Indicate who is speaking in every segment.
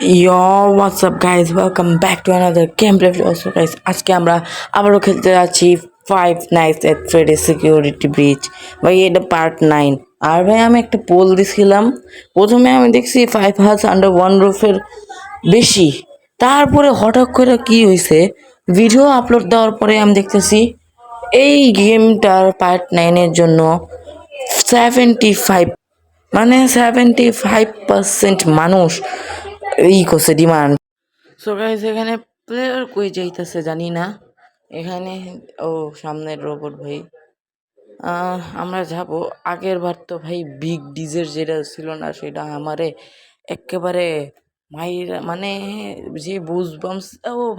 Speaker 1: Yo, what's up guys? Welcome back to another gameplay video. So guys, আজকে আমরা আবারও খেলতে যাচ্ছি ফাইভ নাইটস এট ফ্রেডি সিকিউরিটি ব্রিচ। ভাই এটা পার্ট 9। আর ভাই আমি একটা পোল দিছিলাম, প্রথমে আমি দেখছি 5 হাউস আন্ডার ওয়ান রুফের বেশি। তারপরে হঠাৎ করে কি হয়েছে, ভিডিও আপলোড দেওয়ার পরে আমি দেখতেছি এই গেমটার পার্ট 9-এর জন্য 75 মানে 75% মানুষ করছে ডিমান্ড। সো গাইস এখানে প্লেয়ার কই যাইতেছে জানি না। এখানে সামনের রোবট ভাই, আমরা যাব। আগের বার তো ভাই বিগ ডিজের যেটা ছিল না, সেটা আমারে একেবারে মাইরা মানে যে বুজবামস।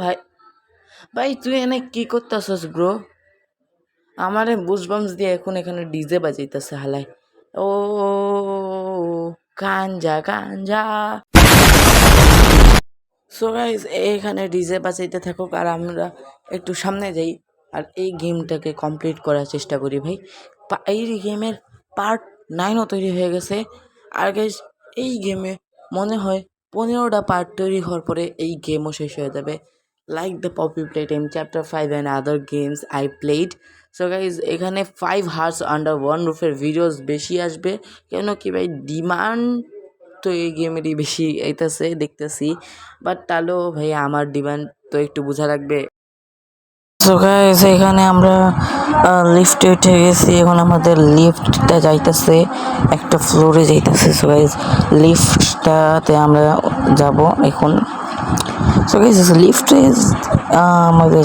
Speaker 1: ভাই ভাই তুই এনে কি করতেছস ব্রো? আমারে বুজবামস দিয়ে এখন এখানে ডিজে বাজাইতেছে হালাই। ও গাঞ্জা গাঞ্জা। সো গাইজ এখানে ডিজে বাজাইতে থাকুক আর আমরা একটু সামনে যাই আর এই গেমটাকে কমপ্লিট করার চেষ্টা করি ভাই। এই গেমের পার্ট 9ও তৈরি হয়ে গেছে। আর গাইজ এই গেমে মনে হয় 15টা পার্ট তৈরি হওয়ার পরে এই গেমও শেষ হয়ে যাবে, like the Poppy Play Time chapter 5 and other games I played. So guys এখানে 5 হাউস আন্ডার ওয়ান রুফের ভিডিওস বেশি আসবে, কেন কি ভাই ডিমান্ড তো এই গেমেরই বেশি আইতাছে দেখতেছি। বাট তাহলেও ভাই আমার ডিমান্ড তো একটু বোঝা লাগবে। সো গাইস এখানে আমরা লিফটে উঠে গেছি, এখন আমাদের লিফটটা যাইতেছে একটা ফ্লোরে যাইতেছে। সো গাইস লিফটটাতে আমরা যাব এখন। সো গাইস লিফটে আমাদের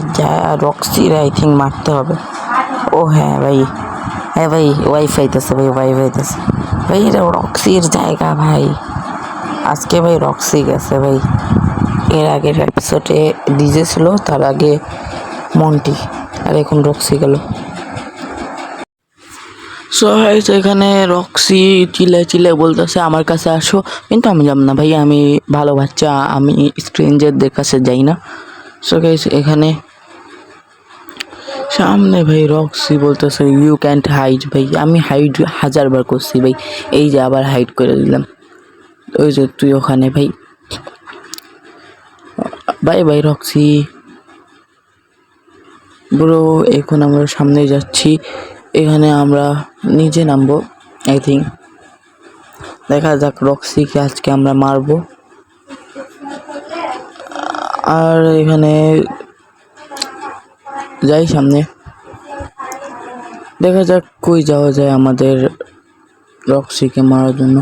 Speaker 1: রক্সির আই থিঙ্ক মারতে হবে। ও হ্যাঁ ভাই, হ্যাঁ ভাই ওয়াইফাই তেছে ভাই, ওয়াইফাই তেছে ভাই, এটা রক্সির জায়গা ভাই। আজকে ভাই রক্সি গেছে ভাই। এর আগের এপিসোডে ডিজে ছিল, তার আগে মন্টি, আর এখন রক্সি গেল। সো গাইস এখানে রক্সি চিল্লে বলতেছে আমার কাছে আসো, কিন্তু আমি যাব না ভাই, আমি ভালো বাচ্চা, আমি স্ট্রেঞ্জারদের কাছে যাই না। সো গাইস এখানে সামনে ভাই রক্সি বলতেছে ইউ ক্যান্ট হাইড। ভাই আমি হাইড 1000বার করছি ভাই, এই যে আবার হাইড করে দিলাম। ওই যে তুই ওখানে ভাই, বাই বাই রক্সি ব্রো। এখন আমরা সামনে যাচ্ছি, এখানে আমরা নিচে নামবো আই থিঙ্ক। দেখা যাক রক্সিকে আজকে আমরা মারবো। আর এখানে যাই সামনে, দেখা যাক কই যাওয়া যায় আমাদের রক্সিকে মারার জন্য।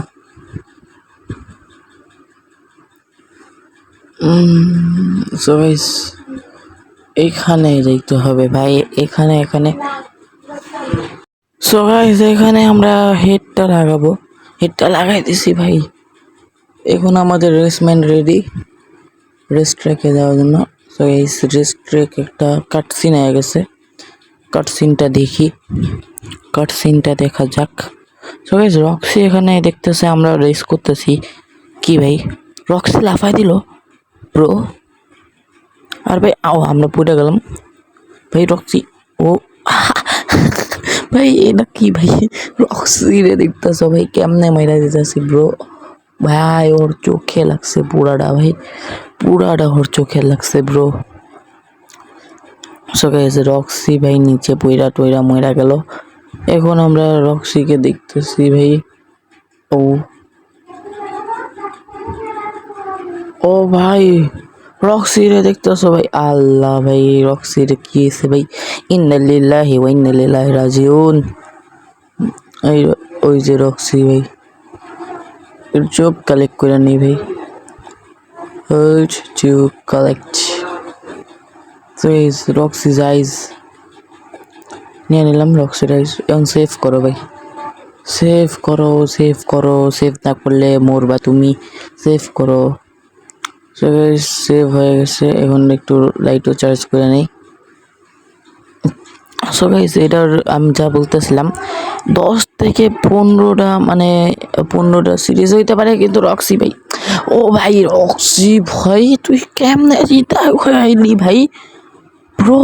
Speaker 1: সো গাইস এখানে যাইতে হবে ভাই, এখানে সো গাইস এখানে আমরা হেডটা লাগাবো, হেডটা লাগাই দিছি ভাই। এখন আমাদের রেসমেন্ট রেডি রেস্ট ট্র্যাকে যাওয়ার জন্য। সো গাইস রেস্ট ট্র্যাক একটা কাটসিন হয়ে গেছে, কাটসিনটা দেখি, কাটসিনটা দেখা যাক। সো গাইস রক্সি এখানে দেখতেছে আমরা রেস করতেছি। কি ভাই রক্সি লাফাই দিল ব্রো, আর ভাই আমরা পড়ে গেলাম ভাই। রক্সি ও ভাই এটা কি ভাই, রক্সি রে দেখতেছ ভাই কেমনে মাইরা দিতেছি ব্রো। ভাই ওর চোখে লাগছে পুরাটা ভাই, পুরাটা ওর চোখে লাগছে ব্রো। সো গাইস রক্সি ভাই নিচে পইরা টইরা মইরা গেল। এখন আমরা রক্সিকে দেখতেছি ভাই। ও ভাই রক্সি রে দেখতেছো ভাই, আল্লাহ ভাই রক্সি রে কি হয়েছে ভাই, ইন্না লিল্লাহি ওয়া ইন্না ইলাইহি রাজিউন। ওই যে রক্সি ভাই, চোখ কালেক্ট করে নি ভাই, চোখ কালেক্ট। রক্সি's আইজ নিয়ে নিলাম, রক্সির আইজ। এখন সেভ করো ভাই, সেভ করো, সেভ না করলে মরবা তুমি, সেভ করো। সেভ হয়ে গেছে, এখন একটু লাইটও চার্জ করে নেই। সো গাইস এটার আমি যা বলতেছিলাম 10 থেকে 15টা মানে 15টা সিরিজ হইতে পারে, কিন্তু রক্সি ভাই, ও ভাই রক্সি ভাই তুই কেমনে জিতা হয়নি ভাই, ব্রো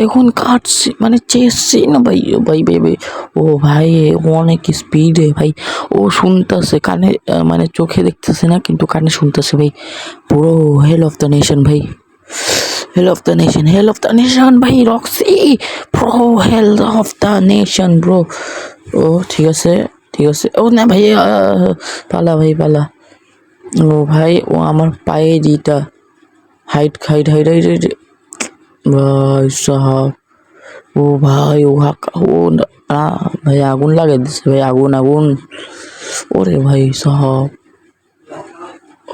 Speaker 1: এখন কাটছে মানে চেসছে না ভাই, ভাই ভাই ভাই ও ভাই ও অনেক স্পিডে ভাই, ও শুনতেছে কানে মানে চোখে দেখতেছে না কিন্তু কানে শুনতেছে ভাই। Bro hell of the nation ভাই, hell of the nation, hell of the nation ভাই, Roxy bro, hell of the nation bro. ও ঠিক আছে ঠিক আছে, ও না ভাই পালা ভাই পালা। ও ভাই ও আমার পায়ে দিটা height height height height height ভাই সাহাব। ও ভাই ও ও ভাই আগুন লাগে দিচ্ছে ভাই, আগুন আগুন। ওরে ভাই সাহাব,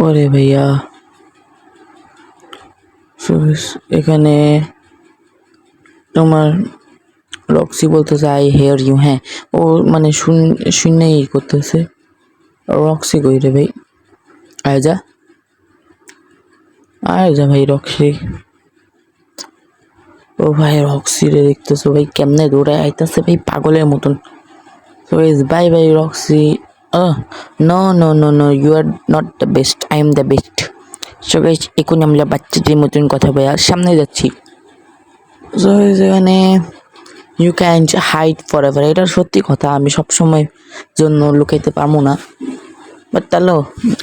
Speaker 1: ওরে ভাইয়া। এখানে তোমার রক্সি বলতেছে আই হেয়ার ইউ, হ্যাঁ ও মানে শূন্যই করতেছে। রক্সি কই রে ভাই, আয় যা আয় যা ভাই রক্সি। ও ভাই রক্সি রে দেখতেছো ভাই কেমনে দৌড়ায় আইতাছে ভাই পাগলের মতন। So guys, bye bye Roxy. No no no no, you are not the best, I am the best. So guys, এখন আমরা বাচ্চাদের মতন কথা বলে সামনে যাচ্ছি। So guys, এখানে you can hide forever, এটা সত্যি কথা, আমি সবসময় জন্য লুকাইতে পারবো না, বাট তাহলে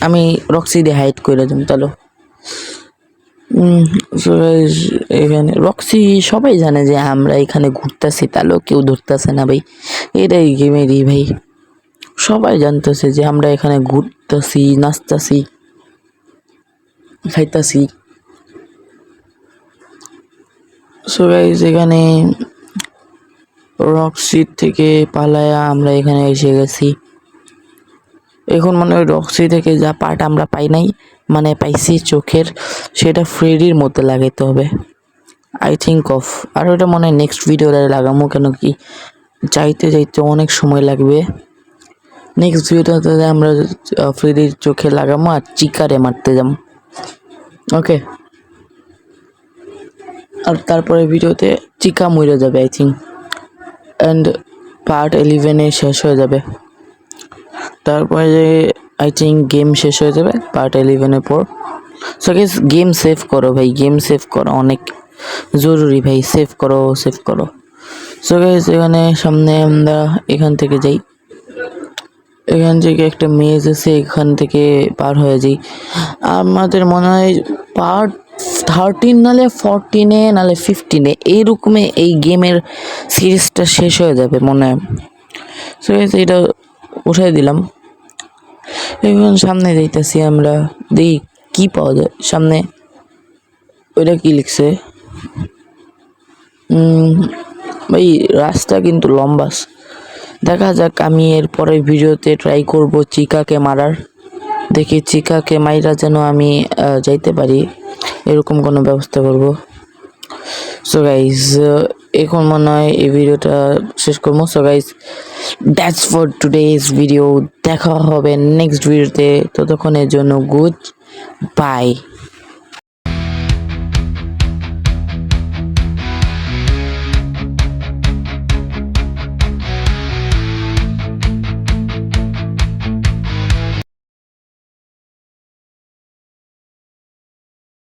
Speaker 1: আমি রক্সি দিয়ে হাইড করে দেবো তাহলে। এখানে রক্সি সবাই জানে যে আমরা এখানে ঘুরতেছি, তাহলেও কেউ ধরতেছে না ভাই, এটাই গেমেরই ভাই, সবাই জানতেছে যে আমরা এখানে ঘুরতেছি, নাচতেছি, খাইতেছি। সো গাইস এখানে রক্সি থেকে পালায়া আমরা এখানে এসে গেছি। এখন মনে হয় রক্সি থেকে যা পার্ট আমরা পাই নাই, মানে পাইছি চোখের, সেটা ফ্রেডির মধ্যে লাগাইতে হবে আই থিঙ্ক অফ। আর ওটা মনে হয় নেক্সট ভিডিওতে লাগামো, কেন কি যাইতে যাইতে অনেক সময় লাগবে। নেক্সট ভিডিওতে আমরা ফ্রেডির চোখে লাগামো আর চিকারে মারতে যাবো, ওকে। আর তারপরে ভিডিওতে চিকা মরে যাবে আই থিঙ্ক, অ্যান্ড পার্ট 11 শেষ হয়ে যাবে। তারপরে আই থিঙ্ক গেম শেষ হয়ে যাবে পার্ট 11 পর। সো গাইস গেম সেভ করো ভাই, গেম সেভ করো অনেক জরুরি ভাই, সেভ করো সেভ করো। সো গাইস এখানে সামনে আমরা এখান থেকে যাই, এখান থেকে একটা মেজ আছে, এখান থেকে পার হয়ে যাই। আমাদের মনে হয় পার্ট 13 নালে 14-এ নালে 15-এ এইরকমে এই গেমের সিরিজটা শেষ হয়ে যাবে মনে হয়। সো এটা উঠাই দিলাম। এখন সামনে যাইতেছি আমরা, দেখি কি পাওয়া যায় সামনে। ওইটা কি লিখছে ভাই, রাস্তা কিন্তু লম্বা, দেখা যাক। আমি এর পরের ভিডিওতে ট্রাই করব চিকাকে মারার, দেখি চিকাকে মাইরা যেন আমি যাইতে পারি, এরকম কোনো ব্যবস্থা করব। সো গাইজ এখন মনে হয় এই ভিডিওটা শেষ করবো। So guys that's for today's video, দেখা হবে নেক্সট ভিডিওতে, ততক্ষণের জন্য গুড বাই।